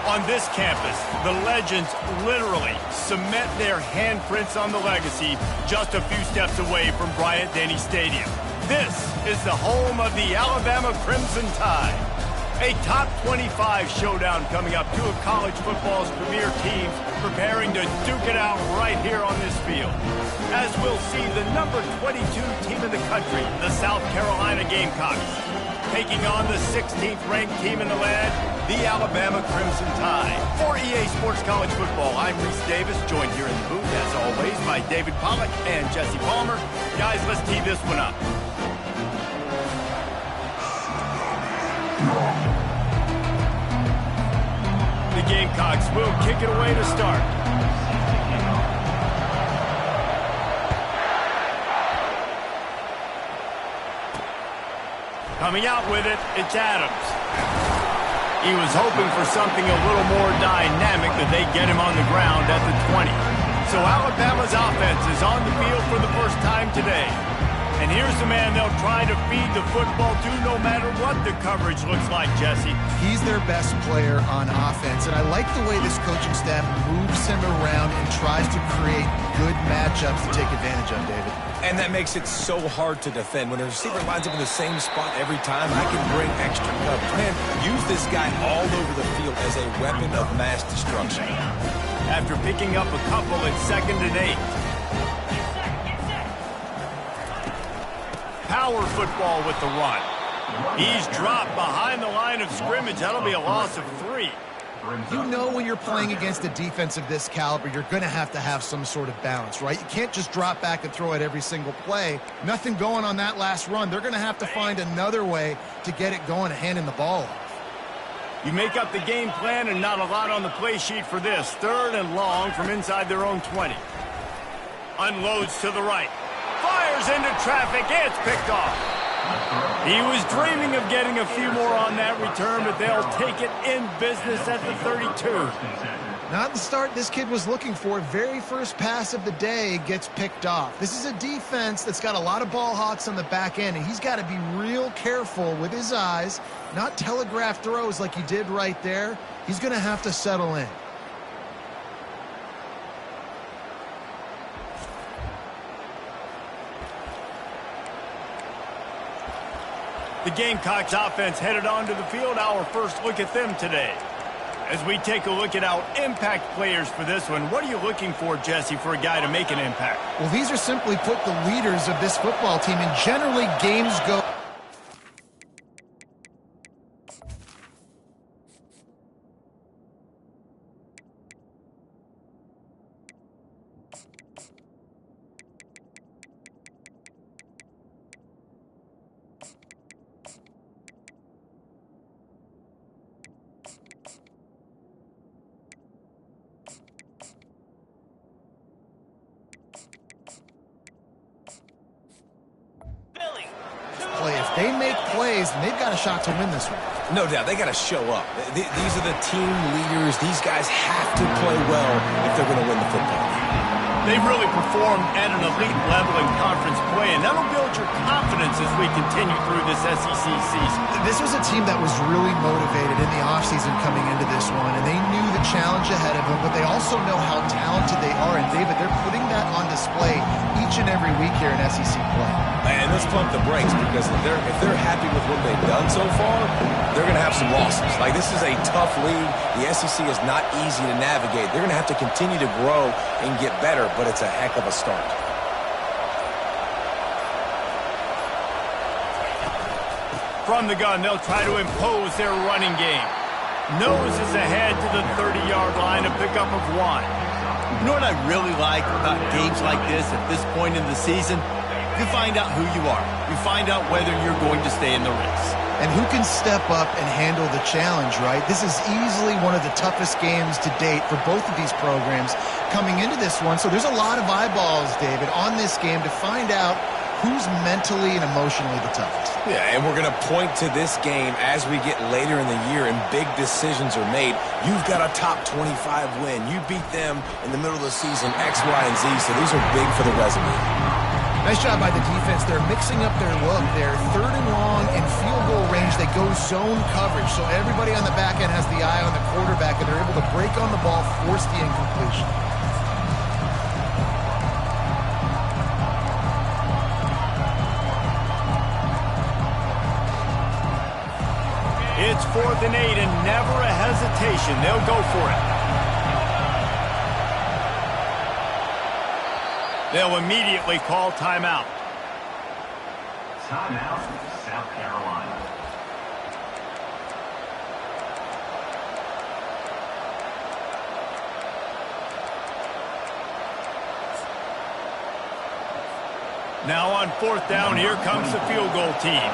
On this campus, the legends literally cement their handprints on the legacy just a few steps away from Bryant-Denny Stadium. This is the home of the Alabama Crimson Tide. A top 25 showdown coming up, two of college football's premier teams preparing to duke it out right here on this field. As we'll see the number 22 team in the country, the South Carolina Gamecocks, taking on the 16th ranked team in the land, the Alabama Crimson Tide. For EA Sports College Football, I'm Reese Davis, joined here in the booth, as always, by David Pollack and Jesse Palmer. Guys, let's tee this one up. The Gamecocks will kick it away to start. Coming out with it, it's Adams. He was hoping for something a little more dynamic, but they get him on the ground at the 20. So Alabama's offense is on the field for the first time today. And here's the man they'll try to feed the football to no matter what the coverage looks like, Jesse. He's their best player on offense, and I like the way this coaching staff moves him around and tries to create good matchups to take advantage of, David. And that makes it so hard to defend. When the receiver lines up in the same spot every time, I can bring extra coverage. Man, use this guy all over the field as a weapon of mass destruction. After picking up a couple at 2nd and 8. Power football with the run. He's dropped behind the line of scrimmage. That'll be a loss of 3. You know when you're playing against a defense of this caliber, you're going to have some sort of balance, right? You can't just drop back and throw it every single play. Nothing going on that last run. They're going to have to find another way to get it going and handing the ball off. You make up the game plan and not a lot on the play sheet for this. 3rd and long from inside their own 20. Unloads to the right. Fires into traffic. It's picked off. He was dreaming of getting a few more on that return, but they'll take it in business at the 32. Not the start this kid was looking for. Very first pass of the day gets picked off. This is a defense that's got a lot of ball hawks on the back end, and he's got to be real careful with his eyes, not telegraph throws like he did right there. He's going to have to settle in. The Gamecocks offense headed onto the field. Our first look at them today. As we take a look at our impact players for this one, what are you looking for, Jesse, for a guy to make an impact? Well, these are simply put the leaders of this football team, and generally games go... If they make plays, and they've got a shot to win this one. No doubt, they got to show up. These are the team leaders. These guys have to play well if they're going to win the football game. They've really performed at an elite level in conference play, and that'll build your confidence as we continue through this SEC season. This was a team that was really motivated in the offseason coming into this one, and they knew the challenge ahead of them, but they also know how talented they are, and David, they're putting that on display each and every week here in SEC play. And let's pump the brakes, because if they're happy with what they've done so far, they're going to have some losses. Like, this is a tough league. The SEC is not easy to navigate. They're going to have to continue to grow and get better, but it's a heck of a start. From the gun, they'll try to impose their running game. Nose is ahead to the 30-yard line, a pickup of 1. You know what I really like about games like this at this point in the season? You find out who you are. You find out whether you're going to stay in the race. And who can step up and handle the challenge, right? This is easily one of the toughest games to date for both of these programs coming into this one. So there's a lot of eyeballs, David, on this game to find out who's mentally and emotionally the toughest. Yeah, and we're going to point to this game as we get later in the year and big decisions are made. You've got a top 25 win. You beat them in the middle of the season, X, Y, and Z, so these are big for the resume. Nice job by the defense. They're mixing up their look. They're 3rd and long in field goal range. They go zone coverage. So everybody on the back end has the eye on the quarterback, and they're able to break on the ball, force the incompletion. It's 4th and 8 and never a hesitation. They'll go for it. They'll immediately call timeout. Timeout, South Carolina. Now on 4th down, here comes the field goal team.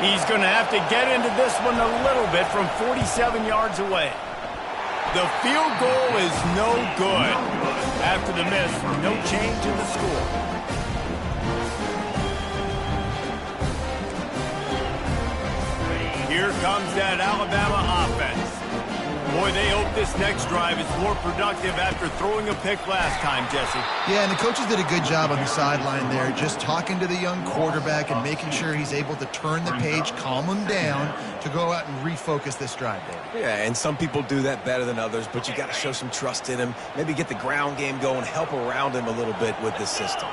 He's going to have to get into this one a little bit from 47 yards away. The field goal is no good. After the miss, no change in the score. Here comes that Alabama offense. Boy, they hope this next drive is more productive after throwing a pick last time, Jesse. Yeah, and the coaches did a good job on the sideline there, just talking to the young quarterback and making sure he's able to turn the page, calm him down to go out and refocus this drive, David. Yeah, and some people do that better than others, but you got to show some trust in him. Maybe get the ground game going, help around him a little bit with this system.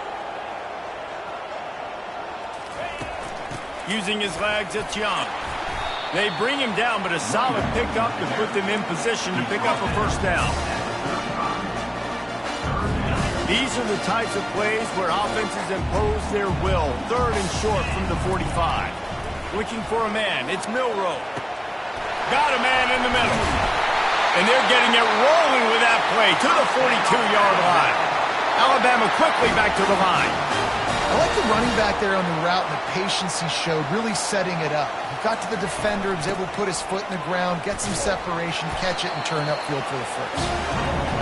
Using his legs, it's Young. They bring him down, but a solid pickup to put them in position to pick up a first down. These are the types of plays where offenses impose their will. 3rd and short from the 45. Looking for a man. It's Milroe. Got a man in the middle. And they're getting it rolling with that play to the 42-yard line. Alabama quickly back to the line. I like the running back there on the route and the patience he showed, really setting it up. He got to the defender, was able to put his foot in the ground, get some separation, catch it, and turn upfield for the first.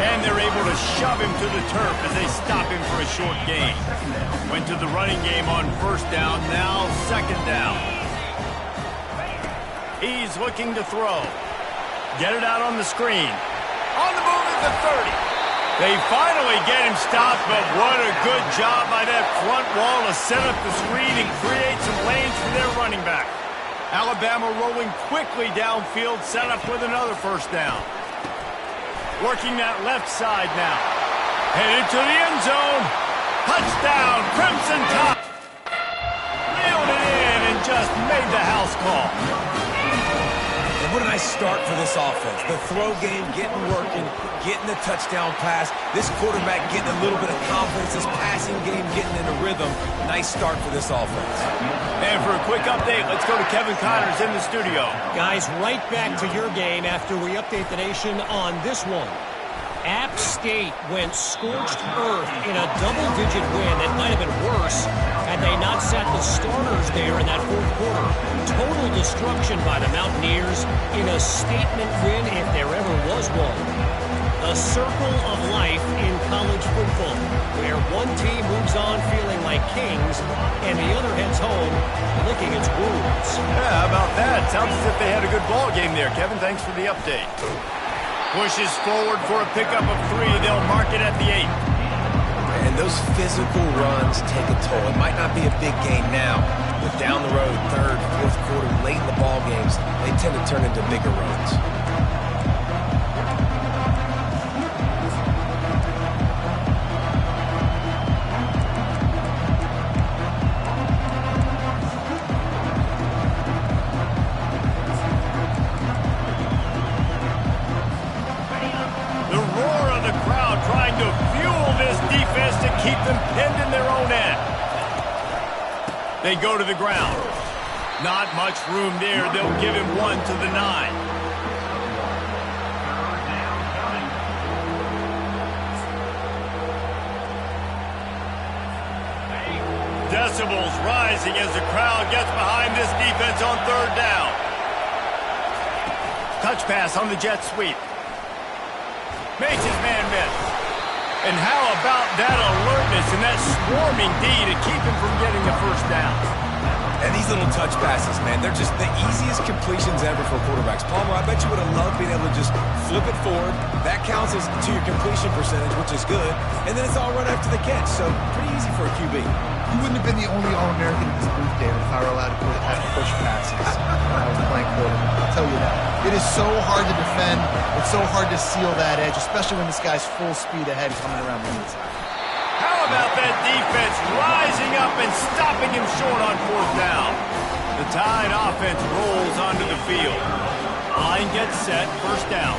And they're able to shove him to the turf as they stop him for a short gain. Went to the running game on 1st down, now 2nd down. He's looking to throw. Get it out on the screen. On the move at the 30. They finally get him stopped, but what a good job by that front wall to set up the screen and create some lanes for their running back. Alabama rolling quickly downfield, set up with another first down. Working that left side now. Headed to the end zone. Touchdown, Crimson Tide. Reeled it in and just made the house call. And what a nice start for this offense. The throw game getting working, getting the touchdown pass. This quarterback getting a little bit of confidence. This passing game getting in a rhythm. Nice start for this offense. And for a quick update, let's go to Kevin Connors in the studio. Guys, right back to your game after we update the nation on this one. App State went scorched earth in a double-digit win that might have been worse had they not sat the starters there in that 4th quarter. Total destruction by the Mountaineers in a statement win if there ever was one. A circle of life in college football, where one team moves on feeling like kings and the other heads home licking its wounds. Yeah, how about that? Sounds as if they had a good ball game there. Kevin, thanks for the update. Pushes forward for a pickup of 3. They'll mark it at the 8. And those physical runs take a toll. It might not be a big gain now, but down the road, 3rd, 4th quarter, late in the ball games, they tend to turn into bigger runs. Keep them pinned in their own end. They go to the ground. Not much room there. They'll give him 1 to the 9. Decibels rising as the crowd gets behind this defense on 3rd down. Touch pass on the jet sweep. Makes his man miss. And how about that alertness and that swarming D to keep him from getting the first down? And these little touch passes, man, they're just the easiest completions ever for quarterbacks. Palmer, I bet you would have loved being able to just flip it forward. That counts as to your completion percentage, which is good. And then it's all run after the catch, so pretty easy for a QB. You wouldn't have been the only All-American in this booth, David, if I were allowed to push passes when I was playing tell you that. It is so hard to defend. It's so hard to seal that edge, especially when this guy's full speed ahead coming around the inside. How about that defense rising up and stopping him short on fourth down? The Tide offense rolls onto the field. Line gets set, first down.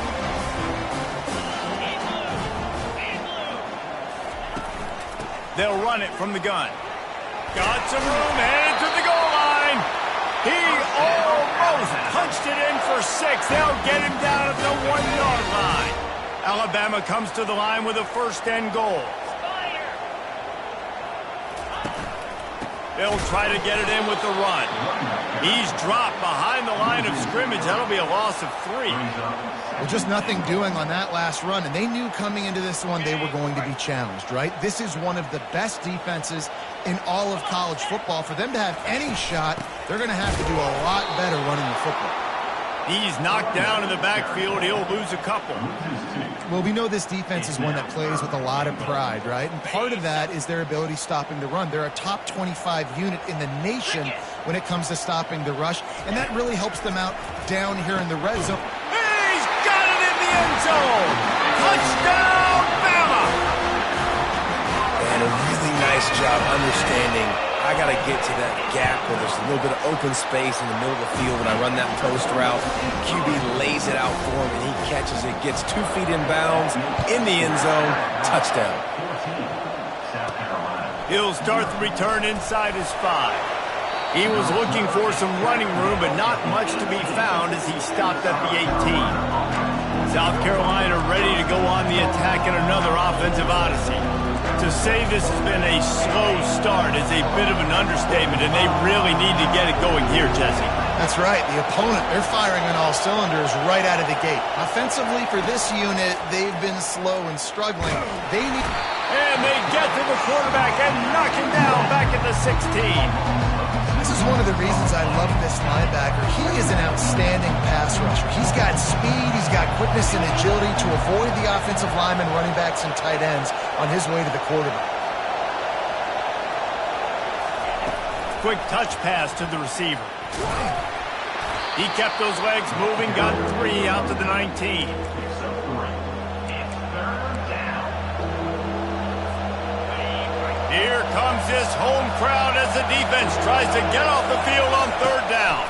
They'll run it from the gun. Got some room, headed to the goal line. He almost punched it in for 6. They'll get him down at the 1-yard line. Alabama comes to the line with a first and goal. They'll try to get it in with the run. He's dropped behind the line of scrimmage. That'll be a loss of 3. Well, just nothing doing on that last run, and they knew coming into this one they were going to be challenged, right? This is one of the best defenses in all of college football. For them to have any shot, they're going to have to do a lot better running the football. He's knocked down in the backfield. He'll lose a couple. Well, we know this defense is one that plays with a lot of pride, right? And part of that is their ability stopping the run. They're a top 25 unit in the nation when it comes to stopping the rush, and that really helps them out down here in the red zone. He's got it in the end zone! Touchdown, Bama! And a really nice job understanding I got to get to that gap where there's a little bit of open space in the middle of the field when I run that post route. QB lays it out for him, and he catches it, gets 2 feet in bounds, in the end zone, touchdown. He'll start the return inside his 5. He was looking for some running room, but not much to be found as he stopped at the 18. South Carolina ready to go on the attack in another offensive odyssey. To say this has been a slow start is a bit of an understatement, and they really need to get it going here, Jesse. That's right. The opponent, they're firing on all cylinders right out of the gate. Offensively, for this unit, they've been slow and struggling. They need... And they get to the quarterback and knock him down back at the 16. This is one of the reasons I love this linebacker. He is an outstanding pass rusher. He's got speed, he's got quickness and agility to avoid the offensive linemen, running backs, and tight ends on his way to the quarterback. Quick touch pass to the receiver. He kept those legs moving, got 3 out to the 19. Here comes this home crowd as the defense tries to get off the field on third down.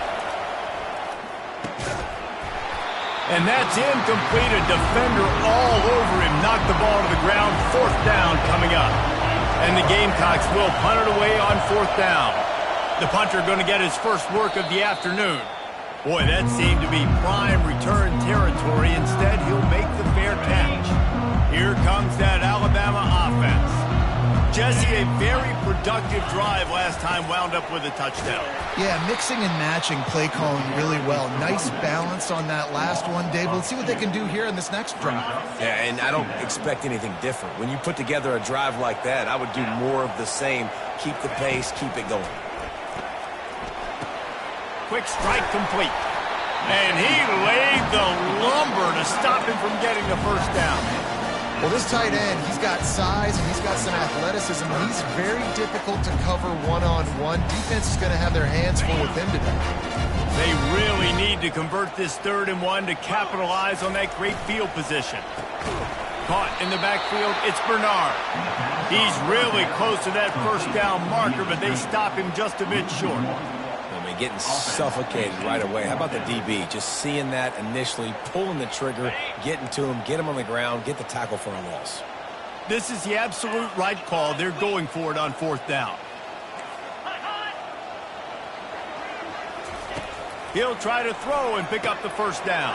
And that's incomplete. A defender all over him. Knocked the ball to the ground. Fourth down coming up. And the Gamecocks will punt it away on fourth down. The punter going to get his first work of the afternoon. Boy, that seemed to be prime return territory. Instead, he'll make the fair catch. Here comes that Alabama offense. Jesse, a very productive drive last time, wound up with a touchdown. Yeah, mixing and matching play calling really well. Nice balance on that last one, Dave. Let's see what they can do here in this next drive. Yeah, and I don't expect anything different. When you put together a drive like that, I would do more of the same. Keep the pace, keep it going. Quick strike complete. And he laid the lumber to stop him from getting the first down. Well, this tight end, he's got size and he's got some athleticism. He's very difficult to cover one-on-one. Defense is going to have their hands full with him today. They really need to convert this 3rd and 1 to capitalize on that great field position. Caught in the backfield, it's Bernard. He's really close to that first down marker, but they stop him just a bit short. Getting suffocated right away. How about the DB? Just seeing that initially, pulling the trigger, getting to him, get him on the ground, get the tackle for a loss. This is the absolute right call. They're going for it on fourth down. He'll try to throw and pick up the first down.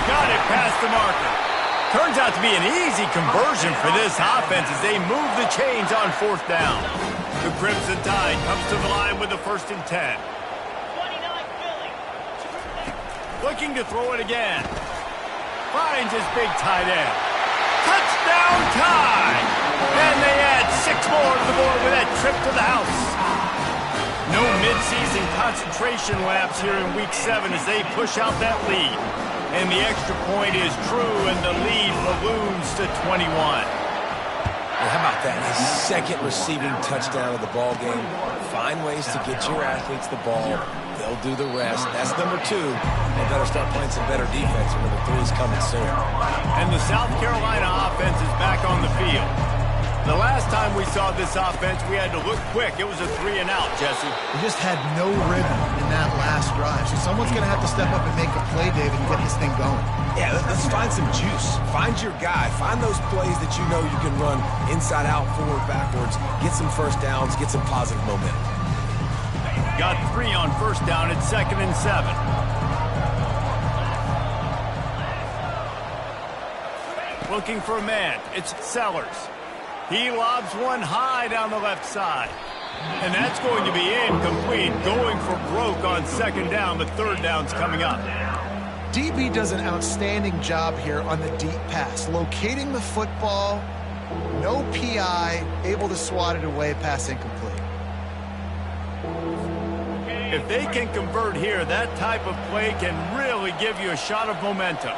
Got it past the marker. Turns out to be an easy conversion for this offense as they move the chains on fourth down. The Crimson Tide comes to the line with the 1st and 10. Looking to throw it again. Finds his big tight end. Touchdown Tide! And they add 6 more to the board with that trip to the house. No midseason concentration lapse here in Week 7 as they push out that lead. And the extra point is true, and the lead balloons to 21. Well, how about that? His 2nd receiving touchdown of the ball game. Find ways to get your athletes the ball. They'll They'll do the rest. That's number 2. They better start playing some better defense, or number 3 is coming soon. And the South Carolina offense is back on the field. The last time we saw this offense, we had to look quick. It was a 3-and-out, Jesse. They just had no rhythm in that last drive. So someone's going to have to step up and make a play, David, and get this thing going. Yeah, let's find some juice. Find your guy. Find those plays that you know you can run inside out, forward, backwards. Get some first downs. Get some positive momentum. Got 3 on first down. It's 2nd and 7. Looking for a man. It's Sellers. He lobs one high down the left side. And that's going to be incomplete. Going for broke on 2nd down, but 3rd down's coming up. DB does an outstanding job here on the deep pass. Locating the football, no PI, able to swat it away, pass incomplete. If they can convert here, that type of play can really give you a shot of momentum.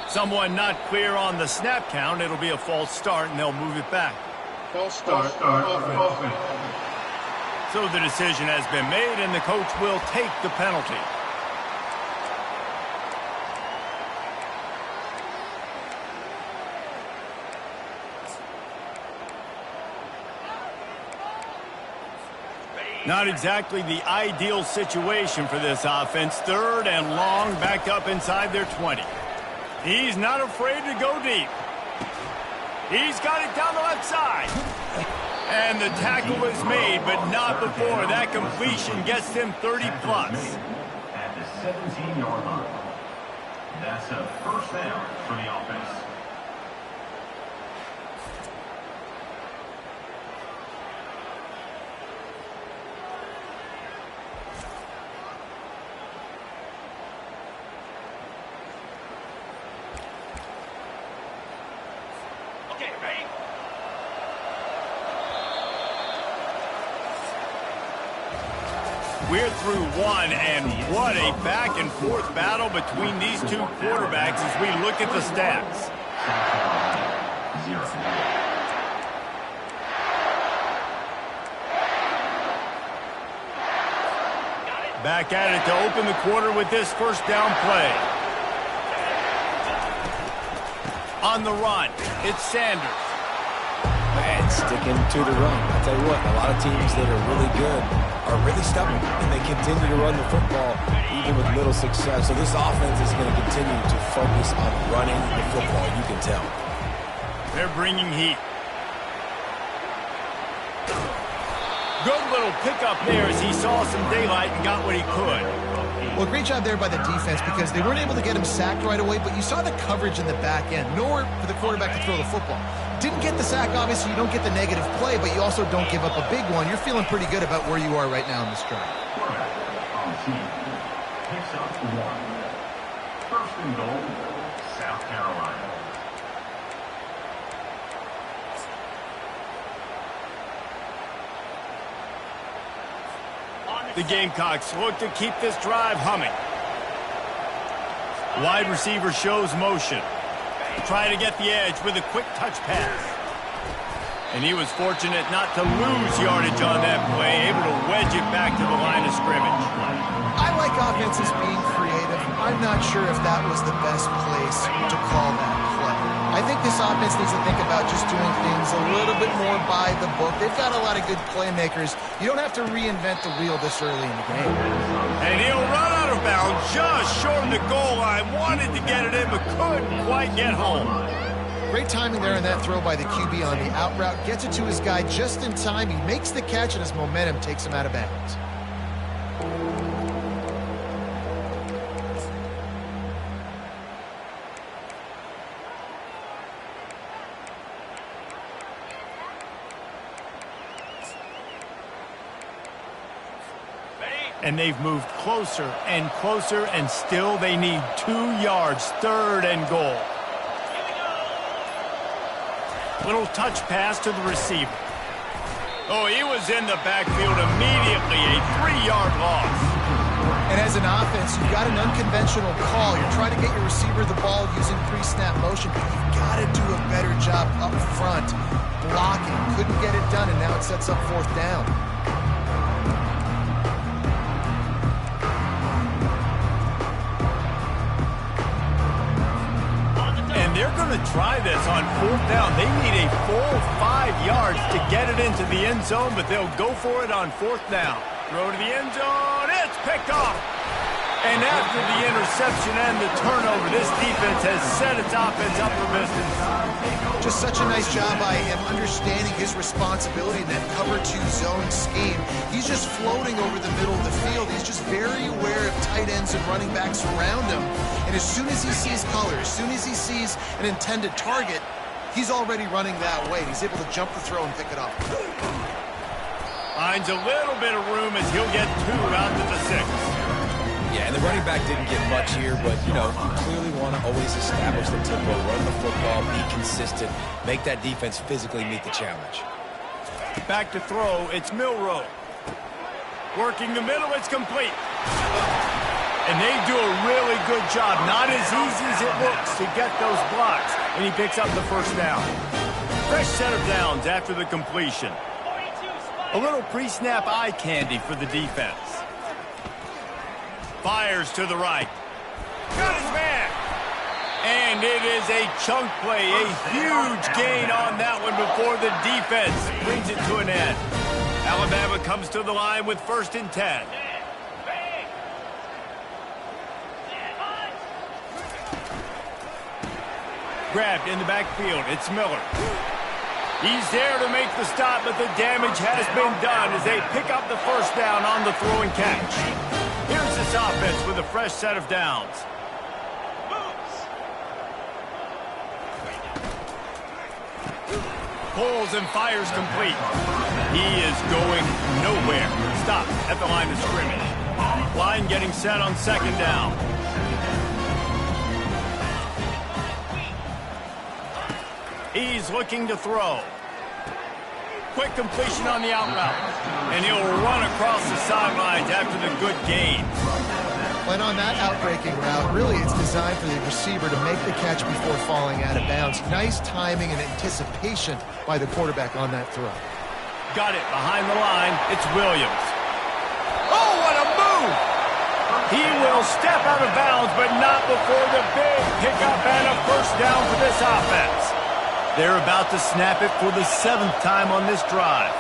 Someone not clear on the snap count. It'll be a false start, and they'll move it back. False start. Offense. So the decision has been made, and the coach will take the penalty. Not exactly the ideal situation for this offense. 3rd and long, back up inside their 20. He's not afraid to go deep. He's got it down the left side. And the tackle is made, but not before. That completion gets them 30+. At the 17-yard line. That's a first down for the offense. We're through 1, and what a back-and-forth battle between these 2 quarterbacks as we look at the stats. Back at it to open the quarter with this first down play. On the run, it's Sanders. Man, sticking to the run. I tell you what, a lot of teams that are really good are really stubborn, and they continue to run the football even with little success. So this offense is going to continue to focus on running the football, you can tell. They're bringing heat. Good little pickup there as he saw some daylight and got what he could. Well, great job there by the defense because they weren't able to get him sacked right away, but you saw the coverage in the back end. Nowhere for the quarterback to throw the football. Didn't get the sack, obviously. You don't get the negative play, but you also don't give up a big one. You're feeling pretty good about where you are right now in this drive. On the team. Picks up 1. 1st and goal, South Carolina. The Gamecocks look to keep this drive humming. Wide receiver shows motion. Try to get the edge with a quick touch pass. And he was fortunate not to lose yardage on that play, able to wedge it back to the line of scrimmage. I like offenses being creative. I'm not sure if that was the best place to call that play. I think this offense needs to think about just doing things a little bit more by the book. They've got a lot of good playmakers. You don't have to reinvent the wheel this early in the game. And he'll run out of bounds just short of the goal line. Wanted to get it in, but couldn't quite get home. Great timing there on that throw by the QB on the out route. Gets it to his guy just in time. He makes the catch, and his momentum takes him out of bounds. And they've moved closer, and still they need 2 yards, 3rd and goal. Little touch pass to the receiver. Oh, he was in the backfield immediately, a 3-yard loss. And as an offense, you've got an unconventional call. You're trying to get your receiver the ball using pre-snap motion, but you've got to do a better job up front blocking. Couldn't get it done, and now it sets up 4th down. And they're going to try this on 4th down. They need a full 5 yards to get it into the end zone, but they'll go for it on 4th down. Throw to the end zone. It's picked off. And after the interception and the turnover, this defense has set its offense up for business. Just such a nice job by him understanding his responsibility in that cover 2 zone scheme. He's just floating over the middle of the field. He's just very aware of tight ends and running backs around him. And as soon as he sees color, as soon as he sees an intended target, he's already running that way. He's able to jump the throw and pick it up. Finds a little bit of room as he'll get 2 out to the 6. Yeah, and the running back didn't get much here, but, you know, you clearly want to always establish the tempo, run the football, be consistent, make that defense physically meet the challenge. Back to throw, it's Milroe. Working the middle, it's complete. And they do a really good job, not as easy as it looks to get those blocks, and he picks up the 1st down. Fresh set of downs after the completion. A little pre-snap eye candy for the defense. Fires to the right. Got his man. And it is a chunk play, a huge gain on that one before the defense brings it to an end. Alabama comes to the line with 1st and 10. Grabbed in the backfield. It's Miller. He's there to make the stop, but the damage has been done as they pick up the 1st down on the throw and catch. Here's this offense with a fresh set of downs. Pulls and fires complete. He is going nowhere. Stop at the line of scrimmage. Line getting set on 2nd down. He's looking to throw. Quick completion on the out route. And he'll run across the sidelines after the good gain. And on that outbreaking route, really it's designed for the receiver to make the catch before falling out of bounds. Nice timing and anticipation by the quarterback on that throw. Got it behind the line. It's Williams. Oh, what a move! He will step out of bounds, but not before the big pickup and a 1st down for this offense. They're about to snap it for the 7th time on this drive.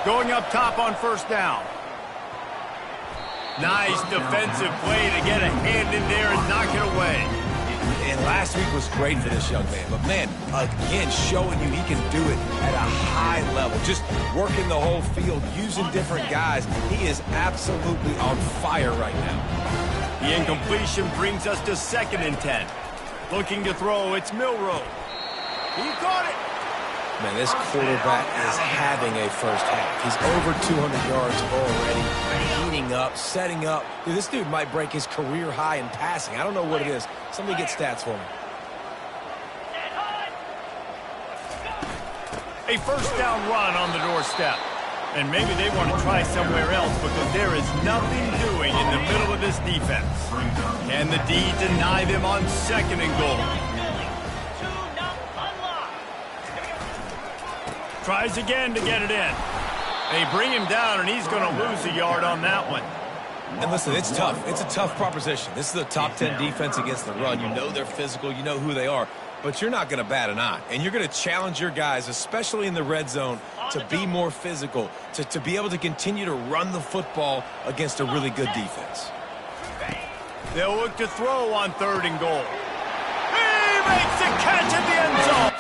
Going up top on 1st down. Nice defensive play to get a hand in there and knock it away. And last week was great for this young man. But, man, again, showing you he can do it at a high level. Just working the whole field, using different guys. He is absolutely on fire right now. The incompletion brings us to 2nd and 10. Looking to throw, it's Milroe. He caught it. Man, this quarterback is having a 1st half. He's over 200 yards already, heating up, setting up. Dude, this dude might break his career high in passing. I don't know what it is. Somebody get stats for me. A 1st down run on the doorstep. And maybe they want to try somewhere else because there is nothing doing in the middle of this defense. Can the D deny them on 2nd and goal? Tries again to get it in. They bring him down, and he's going to lose a yard on that one. And listen, it's tough. It's a tough proposition. This is a top 10 defense against the run. You know they're physical. You know who they are. But you're not going to bat an eye. And you're going to challenge your guys, especially in the red zone, to be more physical, to be able to continue to run the football against a really good defense. They'll look to throw on 3rd and goal. He makes the catch at the end zone.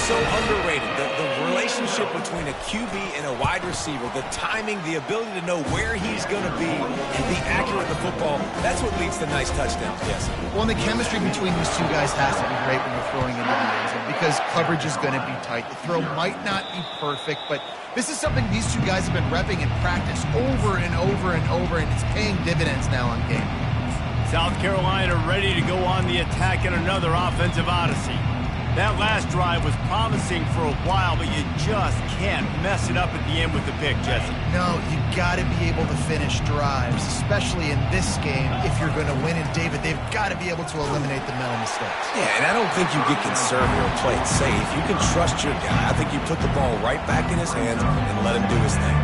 So underrated. The relationship between a QB and a wide receiver, the timing, the ability to know where he's going to be and be accurate with the football, that's what leads to nice touchdowns, yes. Well, the chemistry between these two guys has to be great when you're throwing into the end zone because coverage is going to be tight. The throw might not be perfect, but this is something these two guys have been repping in practice over and over and over, and it's paying dividends now on game. South Carolina ready to go on the attack in another offensive odyssey. That last drive was promising for a while, but you just can't mess it up at the end with the pick, Jesse. No, you got to be able to finish drives, especially in this game. If you're going to win it, David, they've got to be able to eliminate the mental mistakes. Yeah, and I don't think you get conservative or play it safe. You can trust your guy. I think you put the ball right back in his hands and let him do his thing.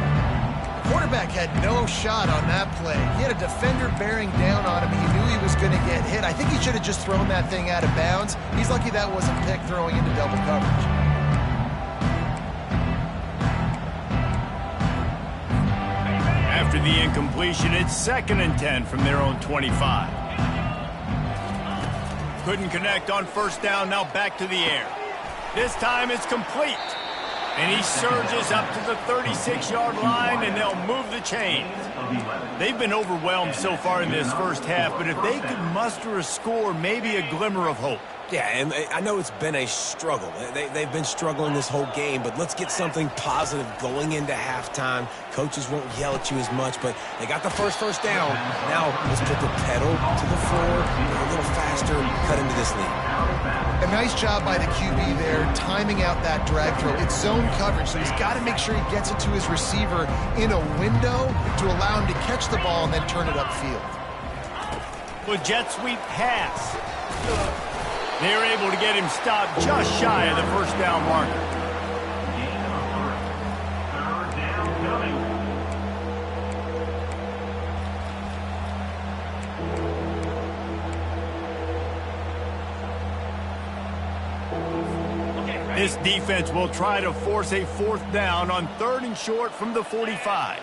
Quarterback had no shot on that play. He had a defender bearing down on him. He knew he was going to get hit. I think he should have just thrown that thing out of bounds. He's lucky that wasn't picked throwing into double coverage. After the incompletion, it's 2nd and 10 from their own 25. Couldn't connect on first down, now back to the air. This time it's complete. And he surges up to the 36-yard line, and they'll move the chains. They've been overwhelmed so far in this first half, but if they could muster a score, maybe a glimmer of hope. Yeah, and I know it's been a struggle. They've been struggling this whole game, but let's get something positive going into halftime. Coaches won't yell at you as much, but they got the first down. Now let's put the pedal to the floor, go a little faster, cut into this lead. A nice job by the QB there, timing out that drag throw. It's zone coverage, so he's got to make sure he gets it to his receiver in a window to allow him to catch the ball and then turn it upfield. With jet sweep pass. They're able to get him stopped just shy of the first down marker. Third down coming. This defense will try to force a 4th down on 3rd and short from the 45.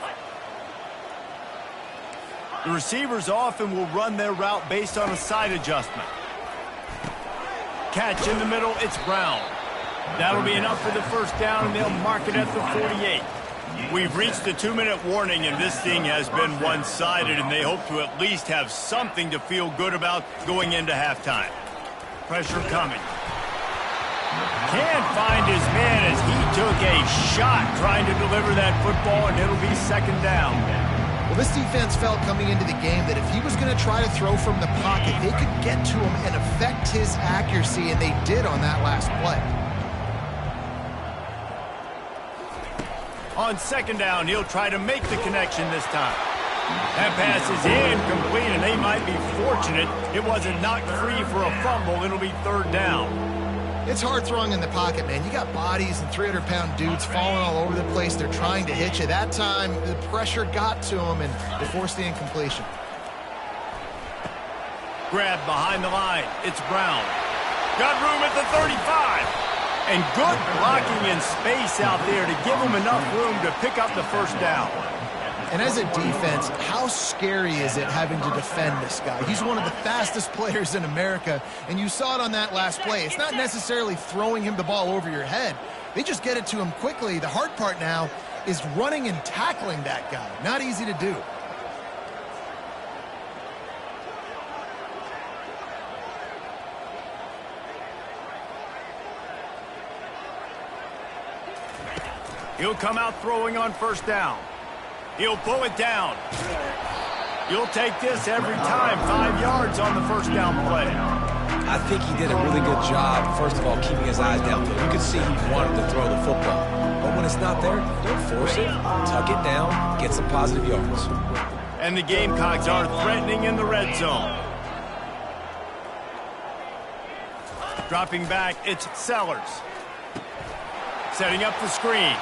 The receivers often will run their route based on a side adjustment. Catch in the middle, it's Brown. That'll be enough for the first down, and they'll mark it at the 48. We've reached the 2-minute warning, and this thing has been one-sided, and they hope to at least have something to feel good about going into halftime. Pressure coming. Can't find his man as he took a shot trying to deliver that football, and it'll be 2nd down. Well, this defense felt coming into the game that if he was going to try to throw from the pocket, they could get to him and affect his accuracy, and they did on that last play. On 2nd down, he'll try to make the connection this time. That pass is incomplete, and they might be fortunate it wasn't knocked free for a fumble. It'll be 3rd down. It's hard throwing in the pocket, man. You got bodies and 300-pound dudes falling all over the place. They're trying to hit you. That time, the pressure got to them, and they forced the incompletion. Grab behind the line. It's Brown. Got room at the 35. And good blocking in space out there to give him enough room to pick up the first down. And as a defense, how scary is it having to defend this guy? He's one of the fastest players in America, and you saw it on that last play. It's not necessarily throwing him the ball over your head. They just get it to him quickly. The hard part now is running and tackling that guy. Not easy to do. He'll come out throwing on first down. He'll pull it down. You'll take this every time. 5 yards on the first down play. I think he did a really good job, first of all, keeping his eyes downfield. You could see he wanted to throw the football. But when it's not there, don't force it. Tuck it down, get some positive yards. And the Gamecocks are threatening in the red zone. Dropping back, it's Sellers. Setting up the screen.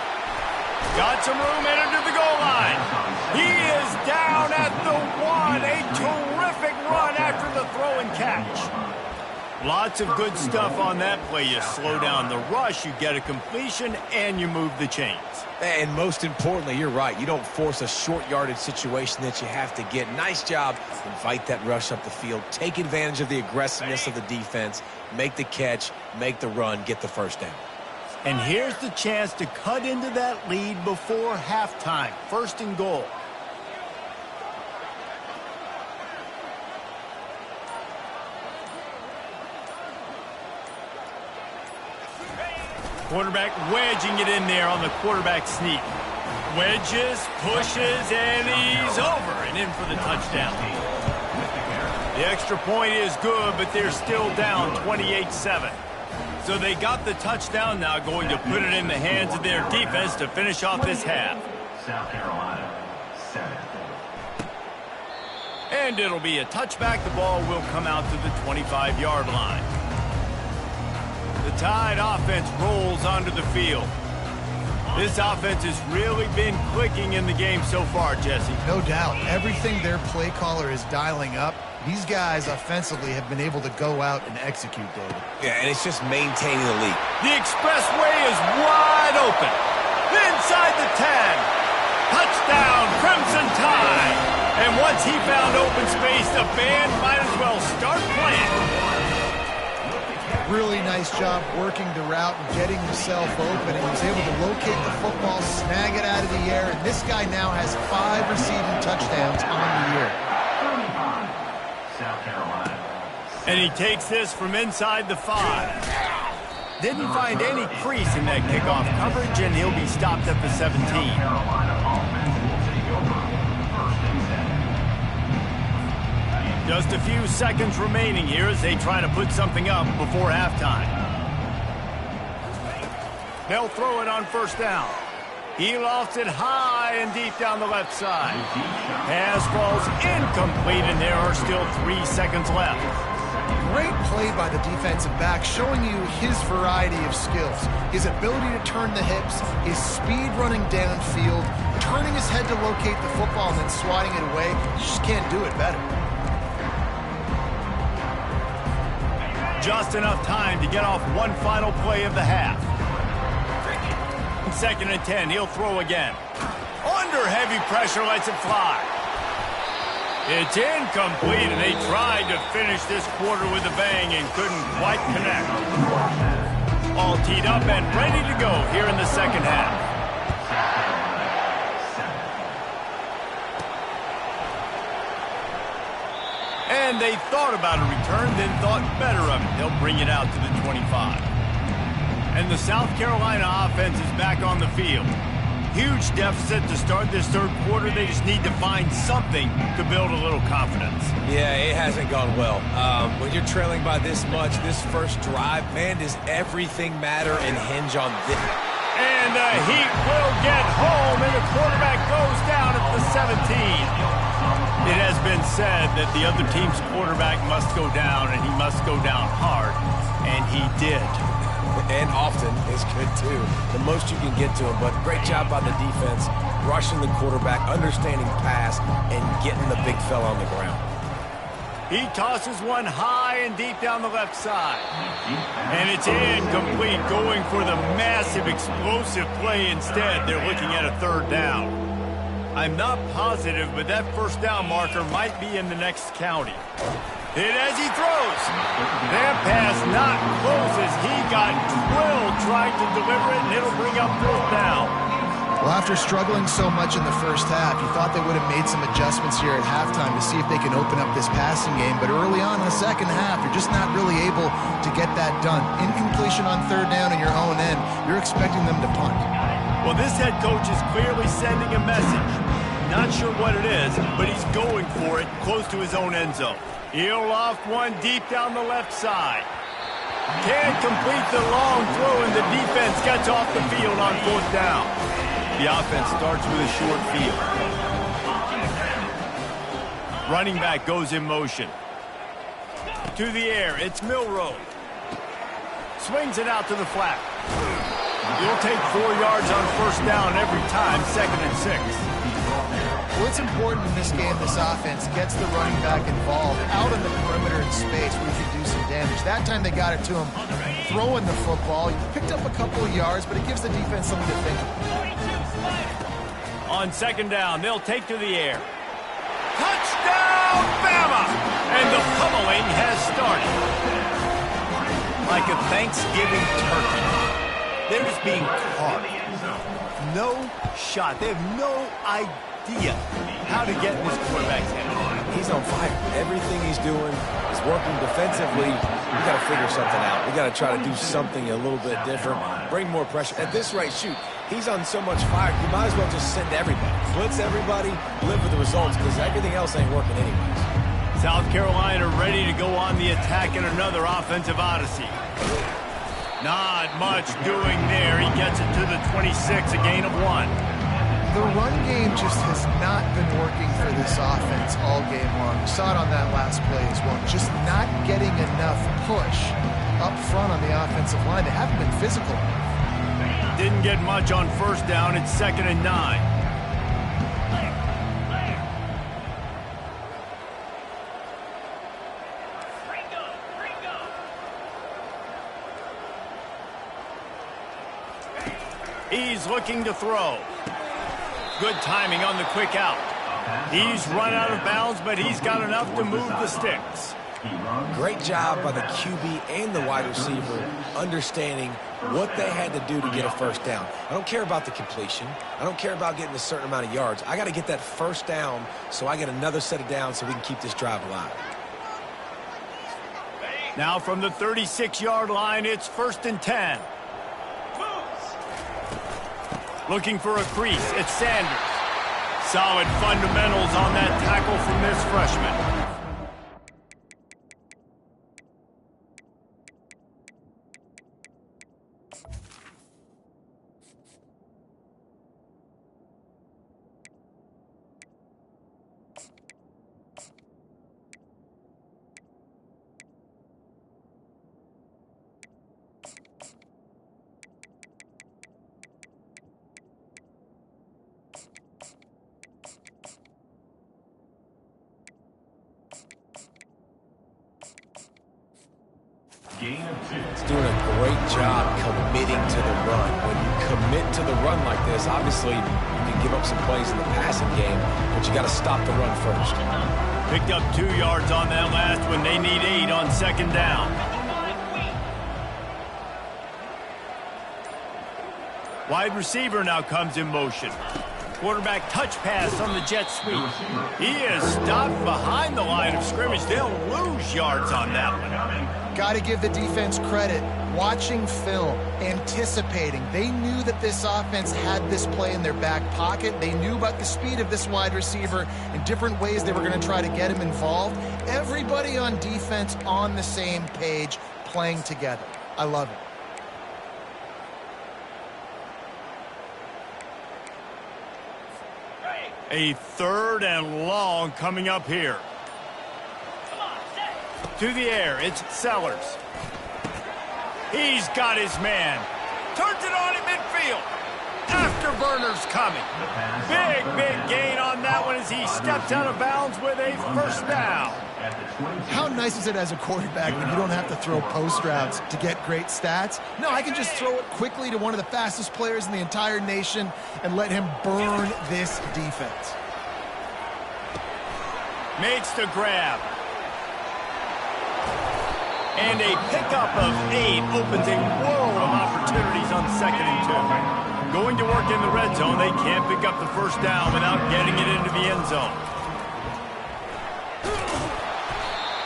Got some room headed to the goal line. He is down at the 1. A terrific run after the throw and catch. Lots of good stuff on that play. You slow down the rush, you get a completion, and you move the chains. And most importantly, you're right. You don't force a short yardage situation that you have to get. Nice job. Invite that rush up the field. Take advantage of the aggressiveness of the defense. Make the catch, make the run, get the first down. And here's the chance to cut into that lead before halftime. 1st and goal. Quarterback wedging it in there on the quarterback sneak. Wedges, pushes, and he's over and in for the touchdown. The extra point is good, but they're still down 28-7. So they got the touchdown, now going to put it in the hands of their defense to finish off this half. South Carolina, 7. And it'll be a touchback. The ball will come out to the 25-yard line. The Tide offense rolls onto the field. This offense has really been clicking in the game so far, Jesse. No doubt. Everything their play caller is dialing up, these guys offensively have been able to go out and execute, David. Yeah, and it's just maintaining the lead. The expressway is wide open. Inside the 10. Touchdown, Crimson Tide. And once he found open space, the band might as well start playing. Really nice job working the route and getting himself open. And he was able to locate the football, snag it out of the air. And this guy now has 5 receiving touchdowns on the year. 35, South Carolina. And he takes this from inside the 5. Didn't find any crease in that kickoff coverage, and he'll be stopped at the 17. Carolina offense will take over. 1st and 10. Just a few seconds remaining here as they try to put something up before halftime. They'll throw it on 1st down. He lofts it high and deep down the left side. Pass falls incomplete, and there are still 3 seconds left. Great play by the defensive back, showing you his variety of skills. His ability to turn the hips, his speed running downfield, turning his head to locate the football and then swatting it away. You just can't do it better. Just enough time to get off one final play of the half. 2nd and 10, he'll throw again. Under heavy pressure, lets it fly. It's incomplete, and they tried to finish this quarter with a bang and couldn't quite connect. All teed up and ready to go here in the 2nd half. And they thought about a return, then thought better of it. They'll bring it out to the 25. And the South Carolina offense is back on the field. Huge deficit to start this 3rd quarter. They just need to find something to build a little confidence. Yeah, it hasn't gone well. When you're trailing by this much, this first drive, man, does everything matter and hinge on this. And the Heat will get home, and the quarterback goes down at the 17. It has been said that the other team's quarterback must go down, and he must go down hard, and he did. And often is good, too. The most you can get to him, but great job by the defense, rushing the quarterback, understanding pass, and getting the big fella on the ground. He tosses one high and deep down the left side. And it's incomplete, going for the massive, explosive play instead. They're looking at a 3rd down. I'm not positive, but that 1st down marker might be in the next county. Hit as he throws. That pass not close as he got drilled trying to deliver it, and it'll bring up 4th down. Well, after struggling so much in the 1st half, you thought they would have made some adjustments here at halftime to see if they can open up this passing game. But early on in the 2nd half, you're just not really able to get that done. Incompletion on 3rd down in your own end, you're expecting them to punt. Well, this head coach is clearly sending a message. Not sure what it is, but he's going for it close to his own end zone. He'll loft one deep down the left side. Can't complete the long throw, and the defense gets off the field on 4th down. The offense starts with a short field. Running back goes in motion. To the air, it's Milroe. Swings it out to the flat. You'll take 4 yards on 1st down every time, 2nd and 6. Well, it's important in this game, this offense gets the running back involved out in the perimeter in space where he can do some damage. That time they got it to him throwing the football. He picked up a couple of yards, but it gives the defense something to think about. On 2nd down, they'll take to the air. Touchdown, Bama! And the pummeling has started. Like a Thanksgiving turkey. They're just being caught. No shot. They have no idea how to get in this quarterback's head. He's on fire. Everything he's doing is working defensively. We got to figure something out. We got to try to do something a little bit different. Bring more pressure. At this rate, shoot, he's on so much fire, you might as well just send everybody. Blitz everybody, live with the results, because everything else ain't working anyways. South Carolina ready to go on the attack in another offensive odyssey. Not much doing there. He gets it to the 26, a gain of 1. The run game just has not been working for this offense all game long. We saw it on that last play as well. Just not getting enough push up front on the offensive line. They haven't been physical. Didn't get much on first down. It's 2nd and 9. He's looking to throw. Good timing on the quick out. He's run out of bounds, but he's got enough to move the sticks. Great job by the QB and the wide receiver understanding what they had to do to get a first down. I don't care about the completion. I don't care about getting a certain amount of yards. I got to get that first down so I get another set of downs so we can keep this drive alive. Now from the 36-yard line, it's 1st and 10. Looking for a crease. It's Sanders. Solid fundamentals on that tackle from this freshman. It's doing a great job committing to the run. When you commit to the run like this, obviously you can give up some plays in the passing game, but you got to stop the run first. Picked up 2 yards on that last one. They need 8 on 2nd down. Wide receiver now comes in motion. Quarterback touch pass on the jet sweep. He is stopped behind the line of scrimmage. They'll lose yards on that one. Got to give the defense credit. Watching film, anticipating. They knew that this offense had this play in their back pocket. They knew about the speed of this wide receiver and different ways they were going to try to get him involved. Everybody on defense on the same page, playing together. I love it. A 3rd and long coming up here. To the air, it's Sellers. He's got his man. Turns it on in midfield. Afterburner's coming. Big gain on that one as he steps out of bounds with a first down. How nice is it as a quarterback when you don't have to throw post routes to get great stats? No, I can just throw it quickly to one of the fastest players in the entire nation and let him burn this defense. Makes the grab. And a pickup of 8 opens a world of opportunities on 2nd and 2. Going to work in the red zone, they can't pick up the first down without getting it into the end zone.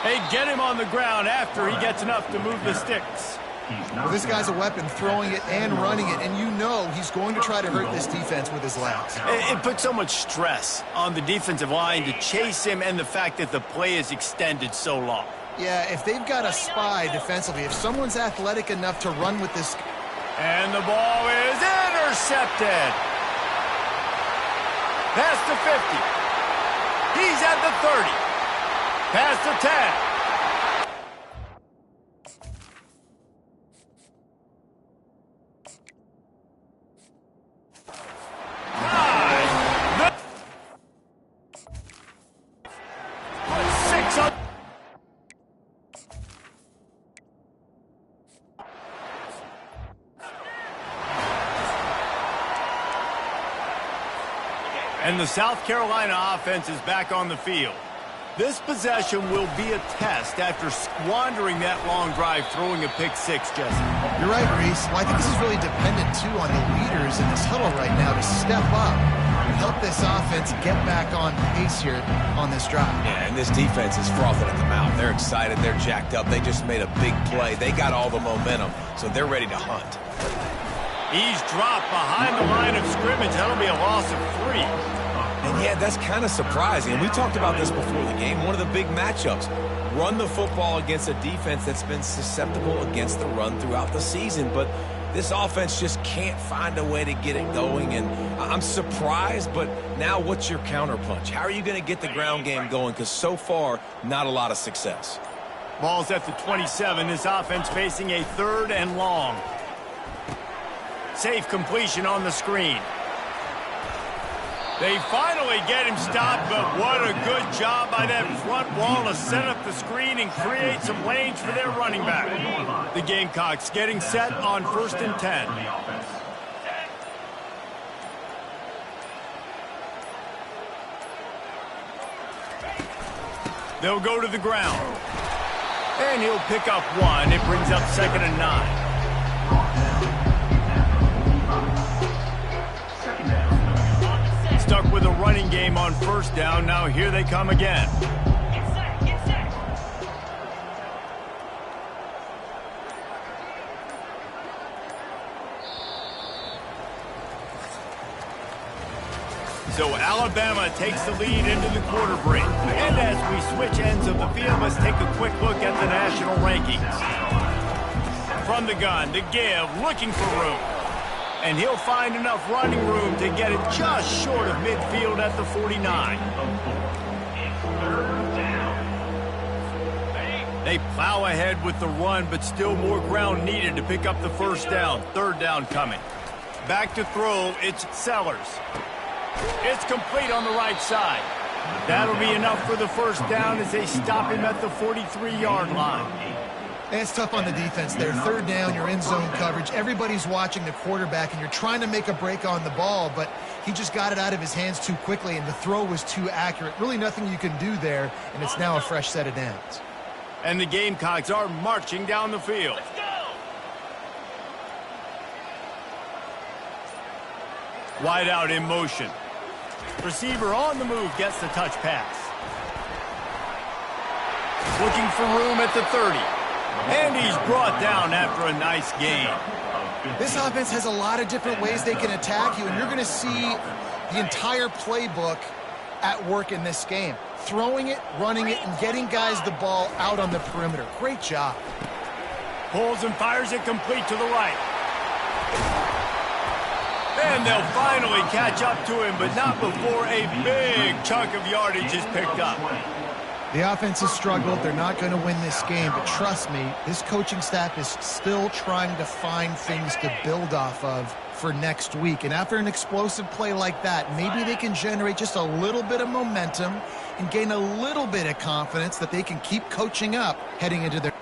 They get him on the ground after he gets enough to move the sticks. Well, this guy's a weapon, throwing it and running it, and you know he's going to try to hurt this defense with his legs. It puts so much stress on the defensive line to chase him and the fact that the play is extended so long. Yeah, if they've got a spy defensively, if someone's athletic enough to run with this... And the ball is intercepted. Past the 50. He's at the 30. Past the 10. And the South Carolina offense is back on the field. This possession will be a test after squandering that long drive throwing a pick-6, Jesse. You're right, Reese. Well, I think this is really dependent, too, on the leaders in this huddle right now to step up and help this offense get back on pace here on this drive. Yeah, and this defense is frothing at the mouth. They're excited. They're jacked up. They just made a big play. They got all the momentum, so they're ready to hunt. He's dropped behind the line of scrimmage. That'll be a loss of 3. And yeah, that's kind of surprising. And we talked about this before the game. One of the big matchups. Run the football against a defense that's been susceptible against the run throughout the season. But this offense just can't find a way to get it going. And I'm surprised, but now what's your counterpunch? How are you going to get the ground game going? Because so far, not a lot of success. Ball's at the 27. This offense facing a 3rd and long. Safe completion on the screen. They finally get him stopped, but what a good job by that front wall to set up the screen and create some lanes for their running back. The Gamecocks getting set on 1st and 10. They'll go to the ground. And he'll pick up 1. It brings up 2nd and 9. Stuck with a running game on 1st down. Now here they come again. So Alabama takes the lead into the quarter break. And as we switch ends of the field, let's take a quick look at the national rankings. From the gun to give, looking for room. And he'll find enough running room to get it just short of midfield at the 49. They plow ahead with the run, but still more ground needed to pick up the 1st down. 3rd down coming. Back to throw, it's Sellers. It's complete on the right side. That'll be enough for the 1st down as they stop him at the 43-yard line. And it's tough on the defense there. 3rd down, you're in zone coverage. Everybody's watching the quarterback, and you're trying to make a break on the ball, but he just got it out of his hands too quickly, and the throw was too accurate. Really nothing you can do there, and it's now a fresh set of downs. And the Gamecocks are marching down the field. Wide out in motion. Receiver on the move gets the touch pass. Looking for room at the 30. And he's brought down after a nice gain. This offense has a lot of different ways they can attack you, and you're going to see the entire playbook at work in this game. Throwing it, running it, and getting guys the ball out on the perimeter. Great job. Pulls and fires it complete to the right. And they'll finally catch up to him, but not before a big chunk of yardage is picked up. The offense has struggled. They're not going to win this game, but trust me, this coaching staff is still trying to find things to build off of for next week. And after an explosive play like that, maybe they can generate just a little bit of momentum and gain a little bit of confidence that they can keep coaching up heading into their...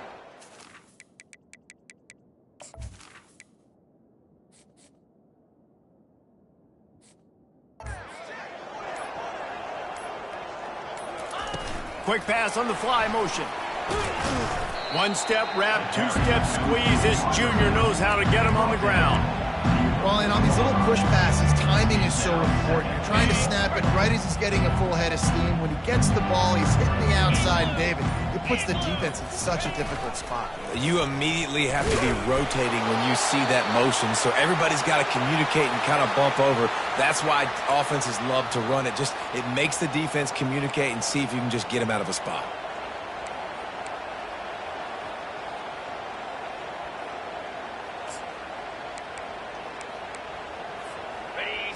Quick pass on the fly motion. 1-step wrap, 2-step squeeze. This junior knows how to get him on the ground. Well, and on these little push passes, timing is so important. You're trying to snap it right as he's getting a full head of steam. When he gets the ball, he's hitting the outside, David. It puts the defense in such a difficult spot. You immediately have to be rotating when you see that motion, so everybody's got to communicate and kind of bump over. That's why offenses love to run it. It makes the defense communicate and see if you can just get him out of a spot.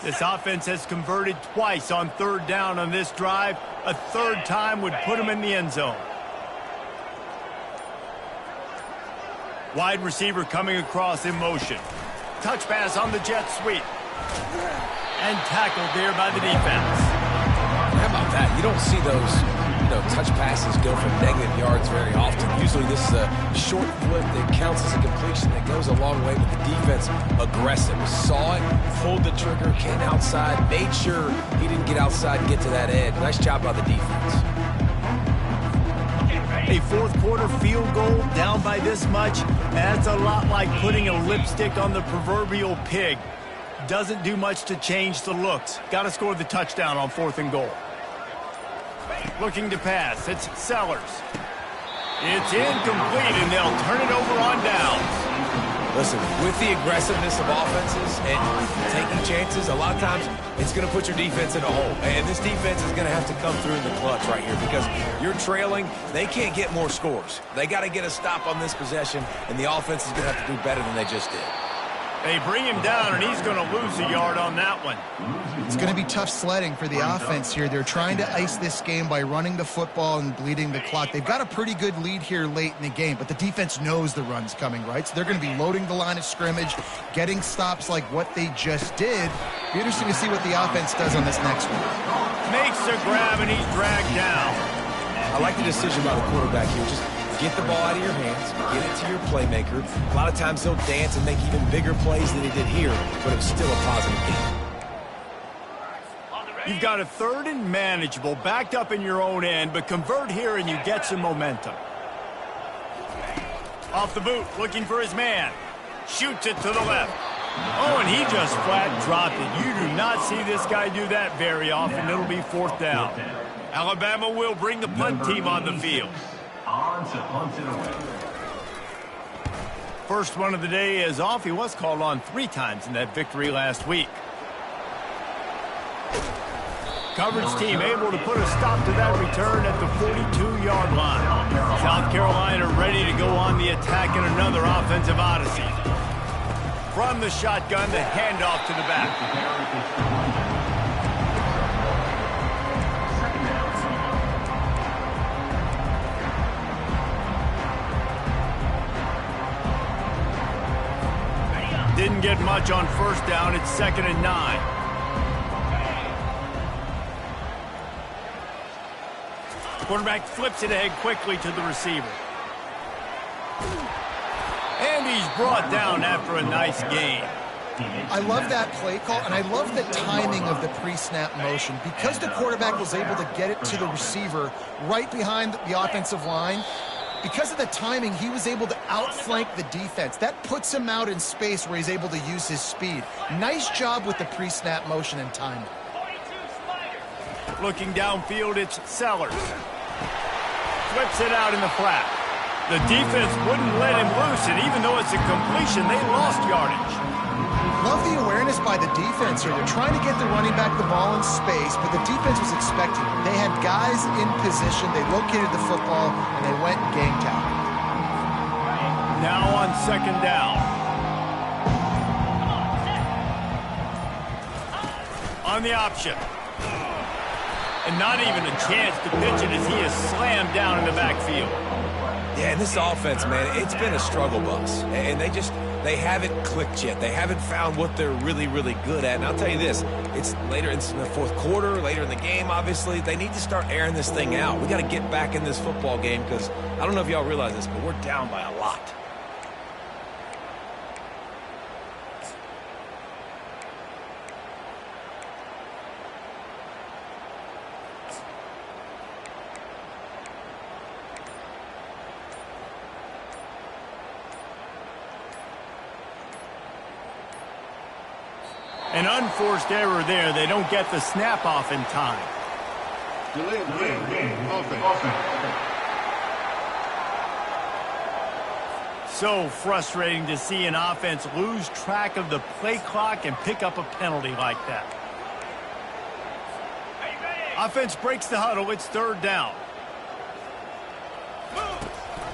This offense has converted twice on 3rd down on this drive. A 3rd time would put him in the end zone. Wide receiver coming across in motion. Touch pass on the jet sweep. And tackled there by the defense. How about that? You don't see those touch passes go for negative yards very often. Usually this is a short flip that counts as a completion that goes a long way, but the defense aggressive. Saw it, pulled the trigger, came outside, made sure he didn't get outside and get to that edge. Nice job by the defense. A 4th quarter field goal down by this much. That's a lot like putting a lipstick on the proverbial pig. Doesn't do much to change the looks. Got to score the touchdown on 4th and goal. Looking to pass, it's Sellers. It's incomplete, and they'll turn it over on downs. Listen, with the aggressiveness of offenses and taking chances, a lot of times it's going to put your defense in a hole. And this defense is going to have to come through in the clutch right here because you're trailing. They can't get more scores. They got to get a stop on this possession, and the offense is going to have to do better than they just did. They bring him down, and he's going to lose a yard on that one. It's going to be tough sledding for the offense here. They're trying to ice this game by running the football and bleeding the clock. They've got a pretty good lead here late in the game, but the defense knows the run's coming, right? So they're going to be loading the line of scrimmage, getting stops like what they just did. Be interesting to see what the offense does on this next one. Makes a grab, and he's dragged down. I like the decision by the quarterback here. Just get the ball out of your hands, get it to your playmaker. A lot of times he'll dance and make even bigger plays than he did here, but it was still a positive game. You've got a 3rd and manageable, backed up in your own end, but convert here and you get some momentum. Off the boot, looking for his man. Shoots it to the left. Oh, and he just flat dropped it. You do not see this guy do that very often. It'll be 4th down. Alabama will bring the punt team on the field. On to punt it away. First one of the day is off. He was called on 3 times in that victory last week. Coverage team able to put a stop to that return at the 42-yard line. South Carolina ready to go on the attack in another offensive odyssey. From the shotgun, the handoff to the back. Didn't get much on 1st down. It's 2nd and 9. Quarterback flips it ahead quickly to the receiver. And he's brought down after a nice gain. I love that play call, and I love the timing of the pre-snap motion. Because the quarterback was able to get it to the receiver right behind the offensive line, because of the timing, he was able to outflank the defense. That puts him out in space where he's able to use his speed. Nice job with the pre-snap motion and timing. Looking downfield, it's Sellers. Flips it out in the flat. The defense wouldn't let him loose, and even though it's a completion, they lost yardage. Love the awareness by the defense here. They're trying to get the running back the ball in space, but the defense was expecting it. They had guys in position. They located the football, and they went and gang tackled. Now on 2nd down. On the option. And not even a chance to pitch it as he is slammed down in the backfield. Yeah, and this offense, man, it's been a struggle bus. And they haven't clicked yet. They haven't found what they're really, really good at. And I'll tell you this, it's later in the 4th quarter, later in the game, obviously. They need to start airing this thing out. We got to get back in this football game because I don't know if y'all realize this, but we're down by a lot. An unforced error there. They don't get the snap off in time. Delay of game. Offense. So frustrating to see an offense lose track of the play clock and pick up a penalty like that. Offense breaks the huddle. It's 3rd down.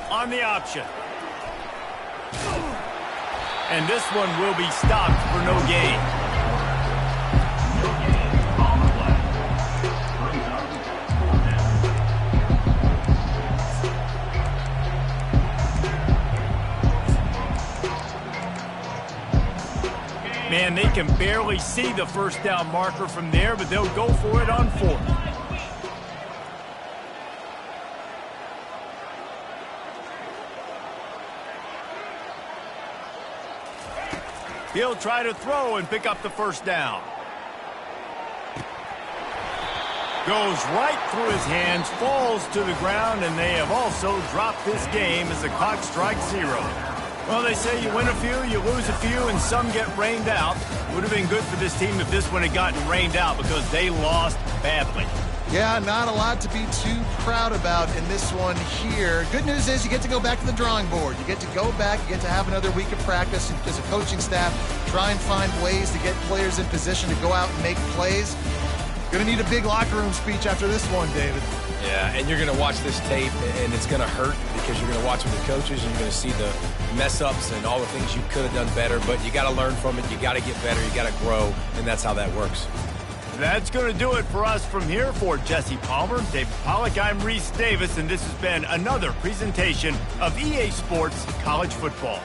On the option. And this one will be stopped for no gain. Man, they can barely see the 1st down marker from there, but they'll go for it on 4th. He'll try to throw and pick up the 1st down. Goes right through his hands, falls to the ground, and they have also dropped this game as the clock strikes 0. Well, they say you win a few, you lose a few, and some get rained out. Would have been good for this team if this one had gotten rained out because they lost badly. Yeah, not a lot to be too proud about in this one here. Good news is you get to go back to the drawing board. You get to go back, you get to have another week of practice as a coaching staff, try and find ways to get players in position to go out and make plays. Going to need a big locker room speech after this one, David. Yeah, and you're going to watch this tape, and it's going to hurt because you're going to watch with the coaches, and you're going to see the mess-ups and all the things you could have done better, but you got to learn from it. You got to get better. You got to grow, and that's how that works. That's going to do it for us from here. For Jesse Palmer, David Pollack, I'm Reese Davis, and this has been another presentation of EA Sports College Football.